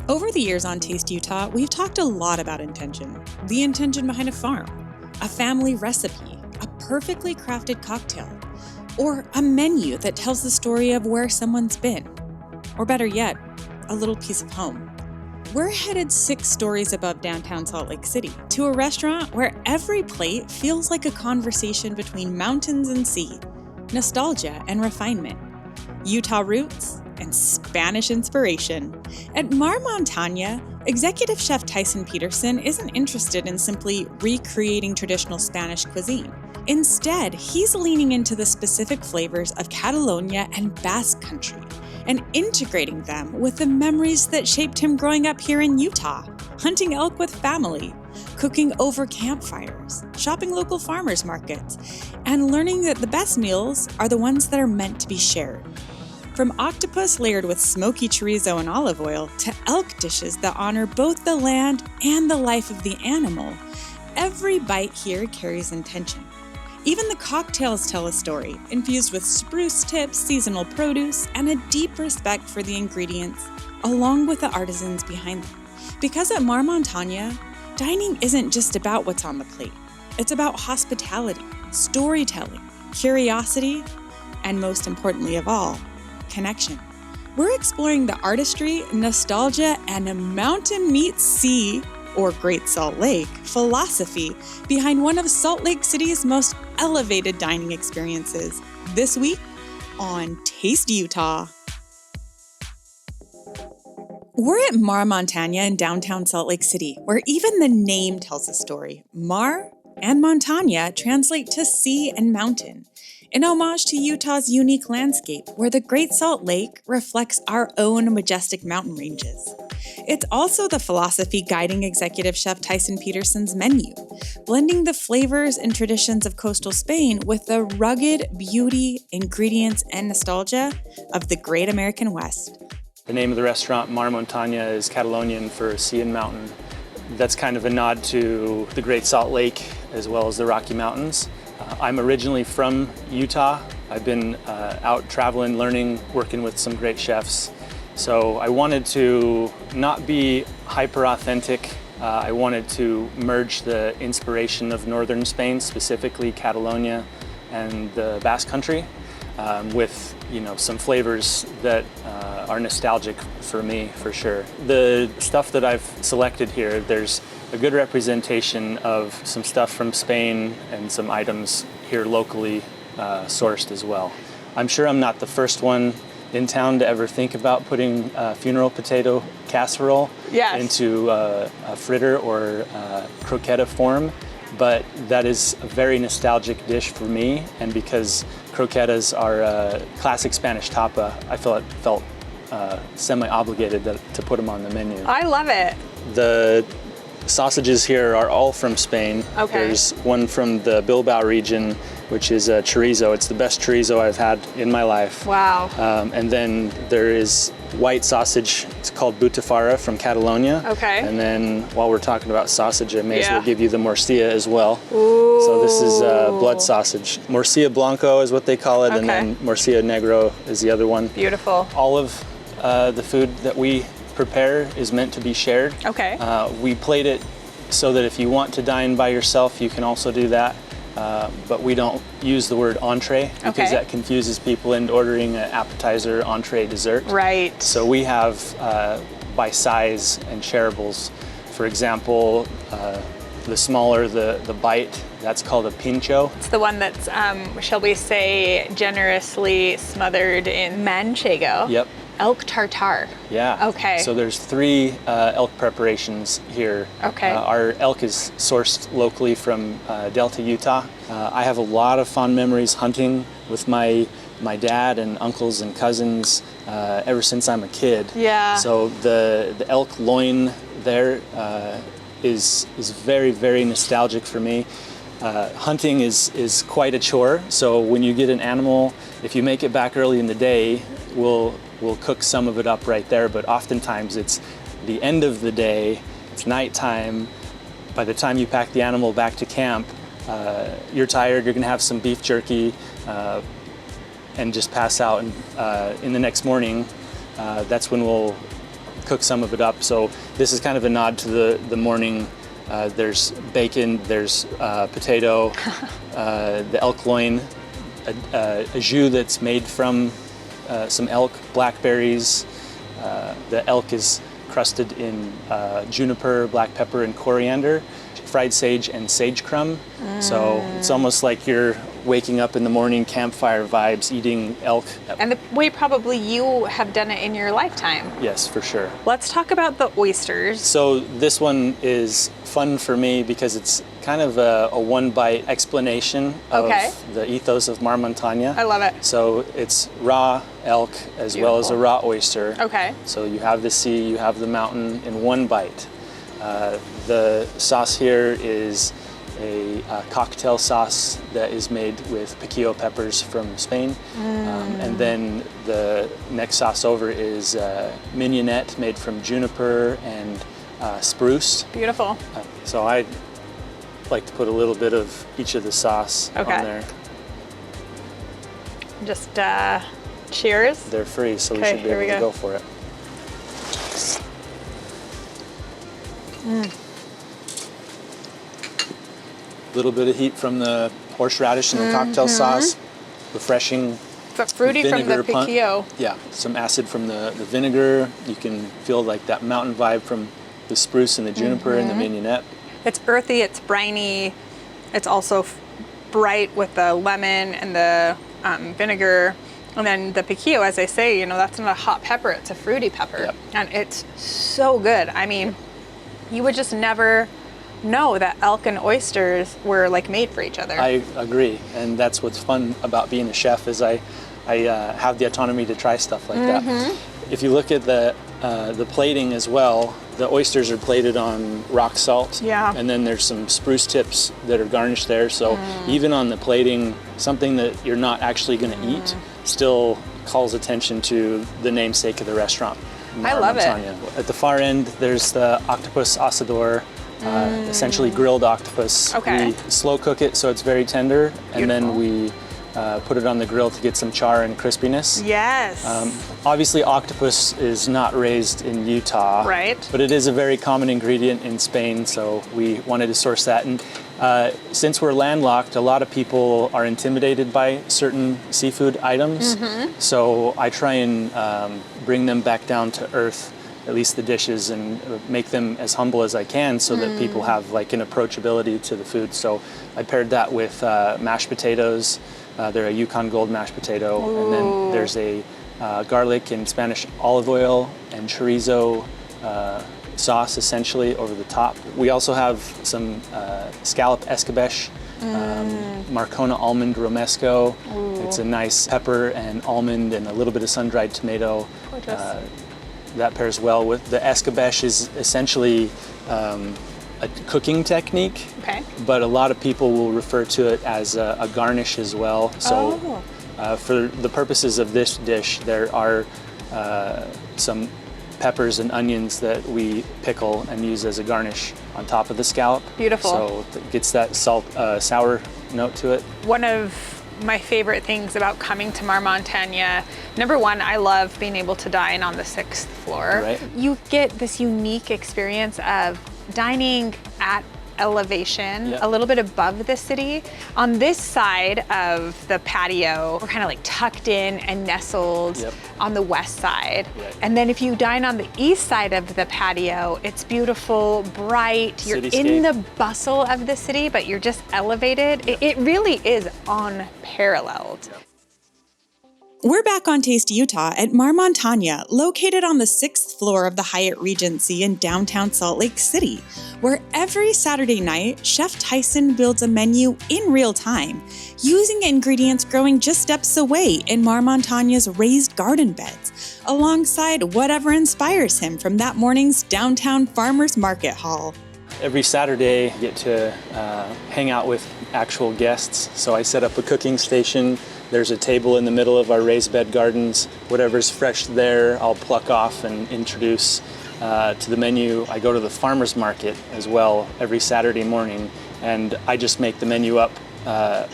Over the years on Taste Utah, we've talked a lot about intention. The intention behind a farm, a family recipe, a perfectly crafted cocktail, or a menu that tells the story of where someone's been. Or better yet, a little piece of home. We're headed 6 stories above downtown Salt Lake City to a restaurant where every plate feels like a conversation between mountains and sea, nostalgia and refinement, Utah roots and Spanish inspiration. At Muntanya, executive chef Tyson Peterson isn't interested in simply recreating traditional Spanish cuisine. Instead, he's leaning into the specific flavors of Catalonia and Basque Country and integrating them with the memories that shaped him growing up here in Utah, hunting elk with family, cooking over campfires, shopping local farmers markets, and learning that the best meals are the ones that are meant to be shared. From octopus layered with smoky chorizo and olive oil to elk dishes that honor both the land and the life of the animal, every bite here carries intention. Even the cocktails tell a story, infused with spruce tips, seasonal produce, and a deep respect for the ingredients, along with the artisans behind them. Because at Muntanya, dining isn't just about what's on the plate. It's about hospitality, storytelling, curiosity, and most importantly of all, connection. We're exploring the artistry, nostalgia, and a mountain meets sea, or Great Salt Lake, philosophy behind one of Salt Lake City's most elevated dining experiences this week on Taste Utah. We're at Muntanya in downtown Salt Lake City, where even the name tells a story. Mar and Muntanya translate to sea and mountain, in homage to Utah's unique landscape, where the Great Salt Lake reflects our own majestic mountain ranges. It's also the philosophy guiding executive chef Tyson Peterson's menu, blending the flavors and traditions of coastal Spain with the rugged beauty, ingredients, and nostalgia of the Great American West. The name of the restaurant, Muntanya, is Catalonian for sea and mountain. That's kind of a nod to the Great Salt Lake as well as the Rocky Mountains. I'm originally from Utah. I've been out traveling, learning, working with some great chefs. So I wanted to not be hyper authentic. I wanted to merge the inspiration of northern Spain, specifically Catalonia and the Basque Country, with some flavors that are nostalgic for me, for sure. The stuff that I've selected here, there's a good representation of some stuff from Spain and some items here locally sourced as well. I'm sure I'm not the first one in town to ever think about putting funeral potato casserole into a fritter or croqueta form, but that is a very nostalgic dish for me, and because croquetas are a classic Spanish tapa, I felt semi-obligated to put them on the menu. I love it. The sausages here are all from Spain. Okay. There's one from the Bilbao region, which is a chorizo. It's the best chorizo I've had in my life. Wow. And then there is white sausage. It's called butifarra from Catalonia. Okay. And then while we're talking about sausage, I may as well give you the morcilla as well. Ooh. So this is blood sausage. Morcilla blanco is what they call it, and then morcilla negro is the other one. Beautiful. All of the food that we prepare is meant to be shared. Okay. We plate it so that if you want to dine by yourself, you can also do that. But we don't use the word entree because that confuses people into ordering an appetizer, entree, dessert. Right. So we have by size and shareables. For example, the smaller the bite, that's called a pincho. It's the one that's, shall we say, generously smothered in manchego. Yep. Elk tartare. Yeah. Okay. So there's 3 elk preparations here. Okay. Our elk is sourced locally from Delta, Utah. I have a lot of fond memories hunting with my dad and uncles and cousins ever since I'm a kid. Yeah. So the elk loin there is very, very nostalgic for me. Hunting is quite a chore. So when you get an animal, if you make it back early in the day, we'll cook some of it up right there, but oftentimes it's the end of the day, it's nighttime. By the time you pack the animal back to camp, you're tired, you're gonna have some beef jerky and just pass out. And in the next morning, that's when we'll cook some of it up. So this is kind of a nod to the morning. There's bacon, there's potato, the elk loin, a jus that's made from some elk, blackberries. The elk is crusted in juniper, black pepper, and coriander, fried sage and sage crumb. So it's almost like you're waking up in the morning, campfire vibes, eating elk. And the way probably you have done it in your lifetime. Yes, for sure. Let's talk about the oysters. So this one is fun for me because it's kind of a one-bite explanation of the ethos of Mar Muntanya. I love it. So it's raw elk as well as a raw oyster. Okay. So you have the sea, you have the mountain in one bite. The sauce here is a cocktail sauce that is made with piquillo peppers from Spain. And then the next sauce over is mignonette made from juniper and spruce. Beautiful. So I like to put a little bit of each of the sauce on there. Just cheers. They're free, so we should be able to go for it. A little bit of heat from the horseradish and the cocktail sauce, refreshing. But fruity from the piquillo. Yeah, some acid from the vinegar. You can feel like that mountain vibe from the spruce and the juniper and the mignonette. It's earthy, it's briny. It's also bright with the lemon and the vinegar. And then the piquillo, as I say, that's not a hot pepper, it's a fruity pepper. Yep. And it's so good. I mean, you would just never know that elk and oysters were like made for each other. I agree, and that's what's fun about being a chef is I have the autonomy to try stuff like that. If you look at the plating as well, the oysters are plated on rock salt, and then there's some spruce tips that are garnished there. So even on the plating, something that you're not actually going to eat still calls attention to the namesake of the restaurant. I love it. At the far end, there's the octopus asador. Essentially grilled octopus. Okay. We slow cook it so it's very tender, and then we put it on the grill to get some char and crispiness. Yes. Obviously, octopus is not raised in Utah, right? But it is a very common ingredient in Spain, so we wanted to source that. And since we're landlocked, a lot of people are intimidated by certain seafood items. So I try and bring them back down to earth, at least the dishes, and make them as humble as I can so that people have like an approachability to the food. So I paired that with mashed potatoes. They're a Yukon Gold mashed potato. And then there's a garlic and Spanish olive oil and chorizo sauce essentially over the top. We also have some scallop escabeche, Marcona almond romesco. It's a nice pepper and almond and a little bit of sun-dried tomato. That pairs well with the escabeche is essentially a cooking technique, but a lot of people will refer to it as a garnish as well. So for the purposes of this dish, there are some peppers and onions that we pickle and use as a garnish on top of the scallop. Beautiful. So it gets that sour note to it. One of my favorite things about coming to Mar Muntanya, number one, I love being able to dine on the 6th floor. Right. You get this unique experience of dining at elevation, a little bit above the city. On this side of the patio, we're kind of like tucked in and nestled on the west side. And then if you dine on the east side of the patio, it's beautiful, bright. You're in the bustle of the city, but you're just elevated. It really is unparalleled. We're back on Taste Utah at Mar Muntanya, located on the 6th floor of the Hyatt Regency in downtown Salt Lake City, where every Saturday night, Chef Tyson builds a menu in real time, using ingredients growing just steps away in Mar Muntanya's raised garden beds, alongside whatever inspires him from that morning's downtown farmers market hall. Every Saturday, I get to hang out with actual guests, so I set up a cooking station. There's a table in the middle of our raised bed gardens. Whatever's fresh there, I'll pluck off and introduce to the menu. I go to the farmers market as well every Saturday morning, and I just make the menu up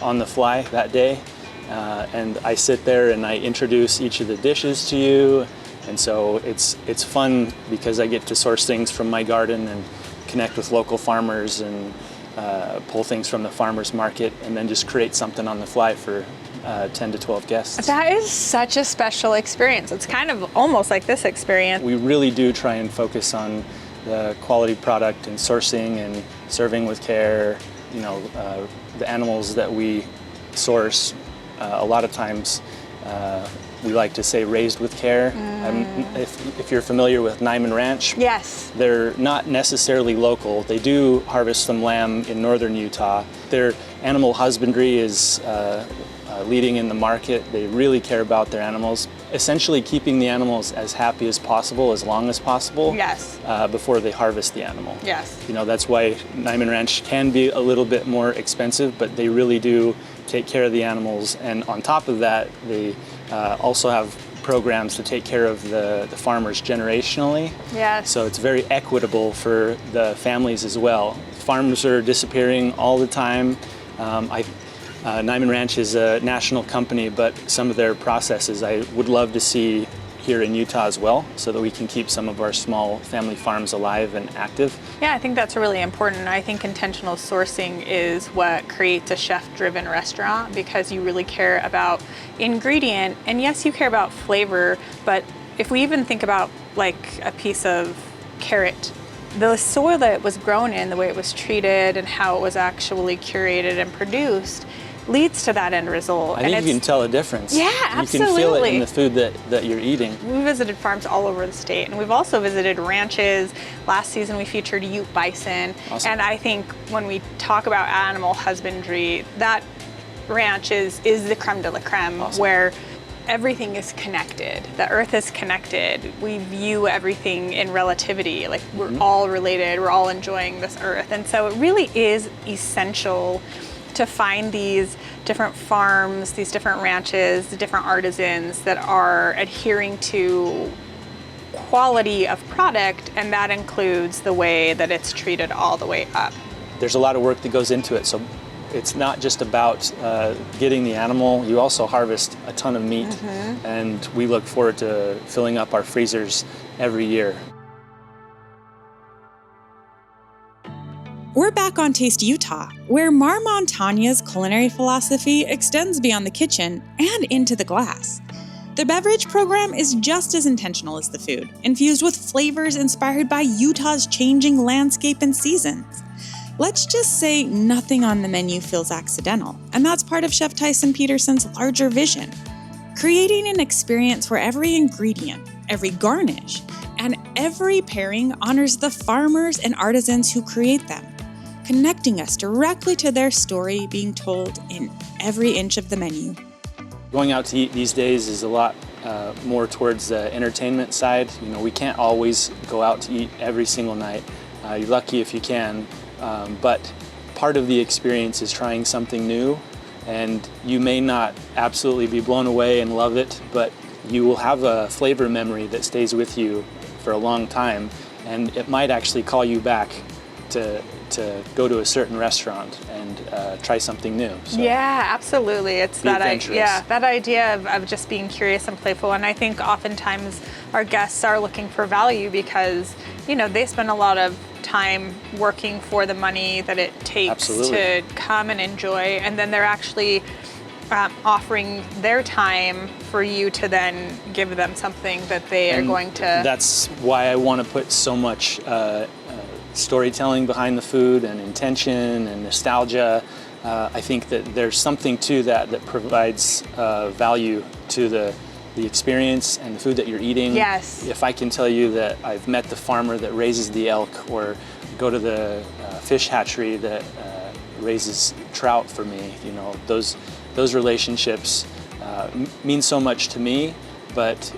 on the fly that day. And I sit there and I introduce each of the dishes to you. And so it's fun because I get to source things from my garden and connect with local farmers and pull things from the farmers market and then just create something on the fly for 10 to 12 guests. That is such a special experience. It's kind of almost like this experience. We really do try and focus on the quality product and sourcing and serving with care. You know, the animals that we source, a lot of times we like to say raised with care. If you're familiar with Nyman Ranch, Yes. they're not necessarily local. They do harvest some lamb in northern Utah. Their animal husbandry is leading in the market. They really care about their animals, essentially keeping the animals as happy as possible, as long as possible, Yes. before they harvest the animal. Yes. You know, that's why Nyman Ranch can be a little bit more expensive, but they really do take care of the animals. And on top of that, they also have programs to take care of the farmers generationally. Yes. So it's very equitable for the families as well. Farms are disappearing all the time. Nyman Ranch is a national company, but some of their processes I would love to see here in Utah as well, so that we can keep some of our small family farms alive and active. Yeah, I think that's really important. I think intentional sourcing is what creates a chef-driven restaurant, because you really care about ingredient, and yes, you care about flavor, but if we even think about like a piece of carrot, the soil that it was grown in, the way it was treated and how it was actually curated and produced leads to that end result. I think you can tell a difference. Yeah, absolutely. You can feel it in the food that you're eating. We visited farms all over the state, and we've also visited ranches. Last season we featured Ute bison. Awesome. And I think when we talk about animal husbandry, that ranch is the creme de la creme. Awesome. Where everything is connected. The earth is connected. We view everything in relativity, like we're all related, we're all enjoying this earth. And so it really is essential to find these different farms, these different ranches, the different artisans that are adhering to quality of product, and that includes the way that it's treated all the way up. There's a lot of work that goes into it, so it's not just about getting the animal. You also harvest a ton of meat, and we look forward to filling up our freezers every year. We're back on Taste Utah, where Muntanya's culinary philosophy extends beyond the kitchen and into the glass. The beverage program is just as intentional as the food, infused with flavors inspired by Utah's changing landscape and seasons. Let's just say nothing on the menu feels accidental, and that's part of Chef Tyson Peterson's larger vision. Creating an experience where every ingredient, every garnish, and every pairing honors the farmers and artisans who create them, connecting us directly to their story being told in every inch of the menu. Going out to eat these days is a lot more towards the entertainment side. You know, we can't always go out to eat every single night. You're lucky if you can, but part of the experience is trying something new, and you may not absolutely be blown away and love it, but you will have a flavor memory that stays with you for a long time, and it might actually call you back to go to a certain restaurant and try something new. So yeah, absolutely. It's that adventurous. idea of just being curious and playful. And I think oftentimes our guests are looking for value because, you know, they spend a lot of time working for the money that it takes Absolutely. to come and enjoy, and then they're actually offering their time for you to then give them something that they are going to. That's why I want to put so much storytelling behind the food and intention and nostalgia. I think that there's something to that provides value to the experience and the food that you're eating. Yes. If I can tell you that I've met the farmer that raises the elk, or go to the fish hatchery that raises trout for me, you know, those relationships mean so much to me, but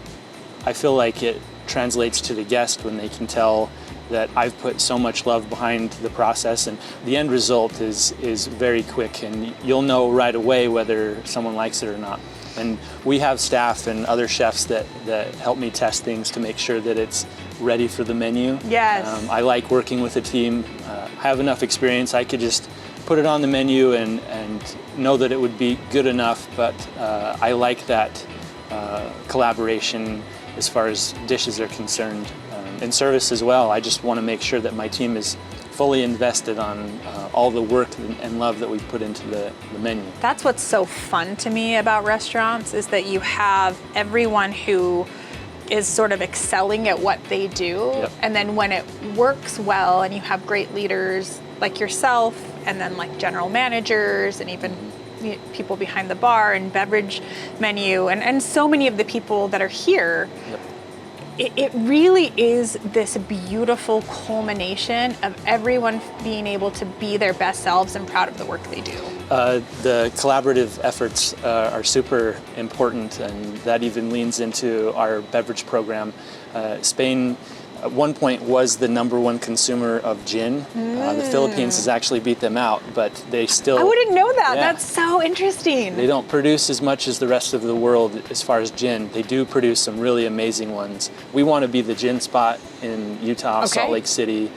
I feel like it translates to the guest when they can tell that I've put so much love behind the process, and the end result is very quick, and you'll know right away whether someone likes it or not. And we have staff and other chefs that help me test things to make sure that it's ready for the menu. Yes. I like working with a team. I have enough experience. I could just put it on the menu and know that it would be good enough, but I like that collaboration as far as dishes are concerned. And service as well. I just want to make sure that my team is fully invested on all the work and love that we put into the menu. That's what's so fun to me about restaurants, is that you have everyone who is sort of excelling at what they do. Yep. And then when it works well and you have great leaders like yourself, and then like general managers and even people behind the bar and beverage menu and so many of the people that are here, Yep. It really is this beautiful culmination of everyone being able to be their best selves and proud of the work they do. The collaborative efforts are super important, and that even leans into our beverage program. Spain at one point was the #1 consumer of gin. The Philippines has actually beat them out, but they still... I wouldn't know that. Yeah. That's so interesting. They don't produce as much as the rest of the world as far as gin. They do produce some really amazing ones. We want to be the gin spot in Utah, Okay. Salt Lake City.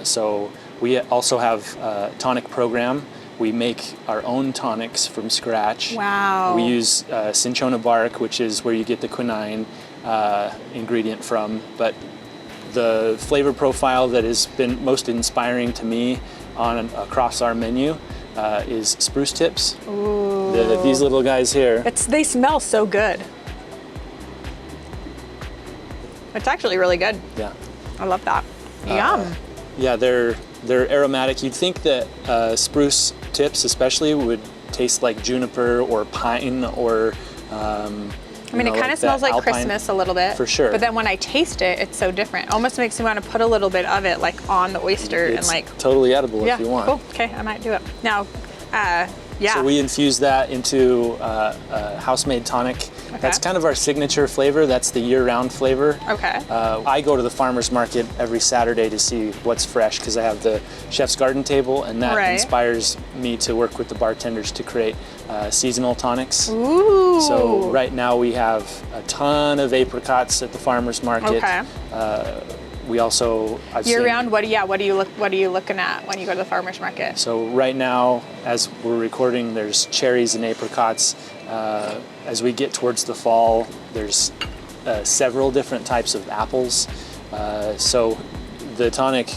So we also have a tonic program. We make our own tonics from scratch. Wow. We use cinchona bark, which is where you get the quinine ingredient from. But the flavor profile that has been most inspiring to me across our menu is spruce tips. Ooh. These little guys here. They smell so good. It's actually really good. Yeah. I love that. Yum. Yeah, they're aromatic. You'd think that spruce tips especially would taste like juniper or pine or I mean, it kind of smells like Christmas a little bit. For sure. But then when I taste it, it's so different. Almost makes me want to put a little bit of it like on the oyster It's and like. totally edible Yeah, if you want. cool. Okay, I might do it. Now, yeah. So we infuse that into house-made tonic. Okay. That's kind of our signature flavor. That's the year-round flavor. Okay. I go to the farmer's market every Saturday to see what's fresh because I have the chef's garden table, and that Right. inspires me to work with the bartenders to create seasonal tonics. Ooh. So right now we have a ton of apricots at the farmer's market. Okay. We also Year round, what are you looking at when you go to the farmer's market? So right now, as we're recording, there's cherries and apricots. As we get towards the fall, there's several different types of apples. So the tonic,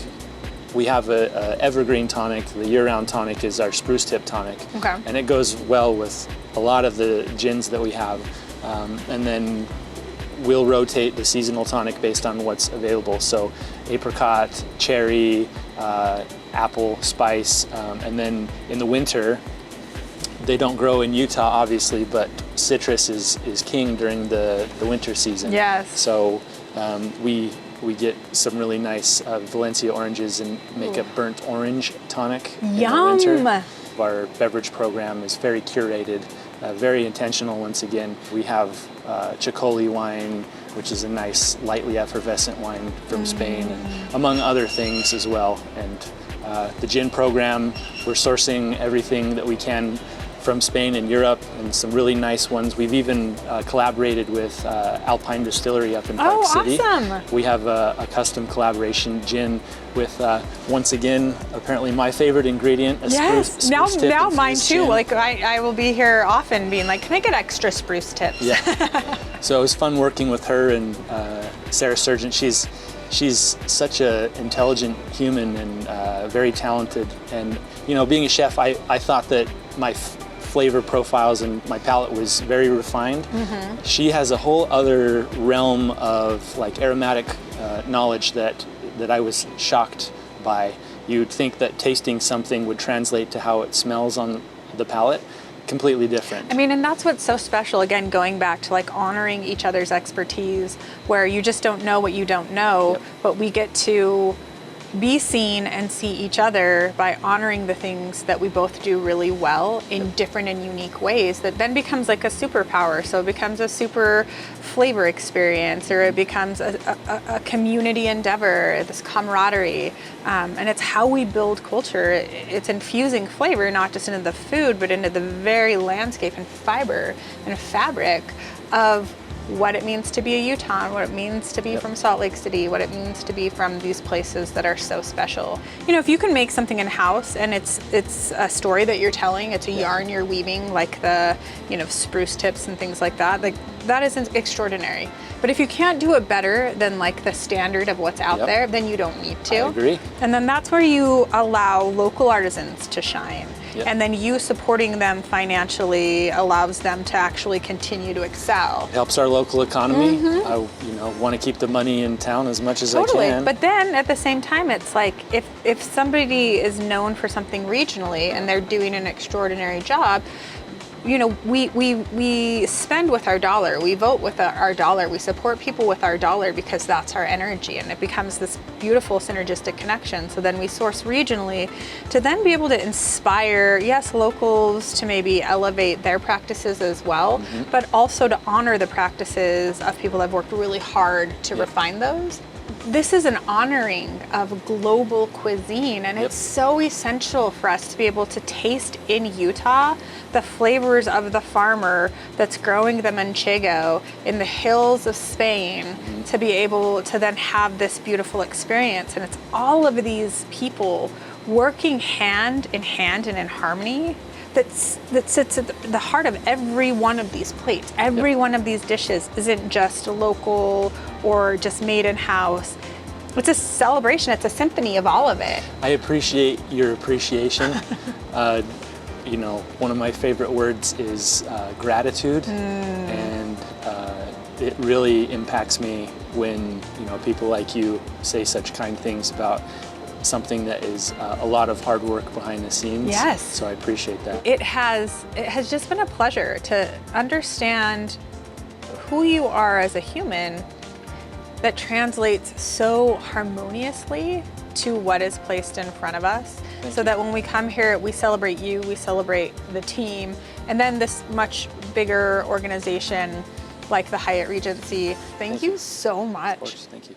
we have a evergreen tonic. The year-round tonic is our spruce tip tonic. Okay. And it goes well with a lot of the gins that we have. And then we'll rotate the seasonal tonic based on what's available. So apricot, cherry, apple, spice, and then in the winter, they don't grow in Utah obviously, but citrus is king during the winter season. Yes. So we get some really nice Valencia oranges and make a burnt orange tonic Yum. in the winter. Our beverage program is very curated, very intentional once again. We have Chicoli wine, which is a nice, lightly effervescent wine from Spain, and among other things as well. And the gin program, we're sourcing everything that we can from Spain and Europe, and some really nice ones. We've even collaborated with Alpine Distillery up in Park City. Awesome. We have a custom collaboration gin with, once again, apparently my favorite ingredient, a spruce now tip mine infused too. gin. Like I will be here often being like, can I get extra spruce tips? Yeah. So it was fun working with her and Sarah Sargent. She's such an intelligent human and very talented. And being a chef, I thought that my flavor profiles and my palate was very refined. Mm-hmm. She has a whole other realm of like aromatic knowledge that I was shocked by. You'd think that tasting something would translate to how it smells on the palate. Completely different. I mean, and that's what's so special, again, going back to like honoring each other's expertise, where you just don't know what you don't know, Yep. but we get to be seen and see each other by honoring the things that we both do really well in different and unique ways that then becomes like a superpower. So it becomes a super flavor experience, or it becomes a community endeavor, this camaraderie. And it's how we build culture. It's infusing flavor, not just into the food, but into the very landscape and fiber and fabric of what it means to be a Utah, what it means to be from Salt Lake City, what it means to be from these places that are so special. If you can make something in-house and it's a story that you're telling, it's a yarn you're weaving, like the spruce tips and things like that is extraordinary. But if you can't do it better than like the standard of what's out there, then you don't need to. I agree. And then that's where you allow local artisans to shine. Yep. And then you supporting them financially allows them to actually continue to excel. It helps our local economy. I want to keep the money in town as much as I can. But then at the same time, it's like if somebody is known for something regionally and they're doing an extraordinary job, we spend with our dollar, we vote with our dollar, we support people with our dollar because that's our energy, and it becomes this beautiful synergistic connection. So then we source regionally to then be able to inspire, yes, locals to maybe elevate their practices as well, but also to honor the practices of people that have worked really hard to refine those. This is an honoring of global cuisine, and it's so essential for us to be able to taste in Utah the flavors of the farmer that's growing the manchego in the hills of Spain, to be able to then have this beautiful experience. And it's all of these people working hand in hand and in harmony that sits at the heart of every one of these plates. Every one of these dishes isn't just local or just made in-house. It's a celebration, it's a symphony of all of it. I appreciate your appreciation. One of my favorite words is gratitude, and it really impacts me when people like you say such kind things about something that is a lot of hard work behind the scenes. Yes. So I appreciate that. It has just been a pleasure to understand who you are as a human that translates so harmoniously to what is placed in front of us. So that when we come here, we celebrate you, we celebrate the team, and then this much bigger organization like the Hyatt Regency. Thank you so much. Of course, thank you.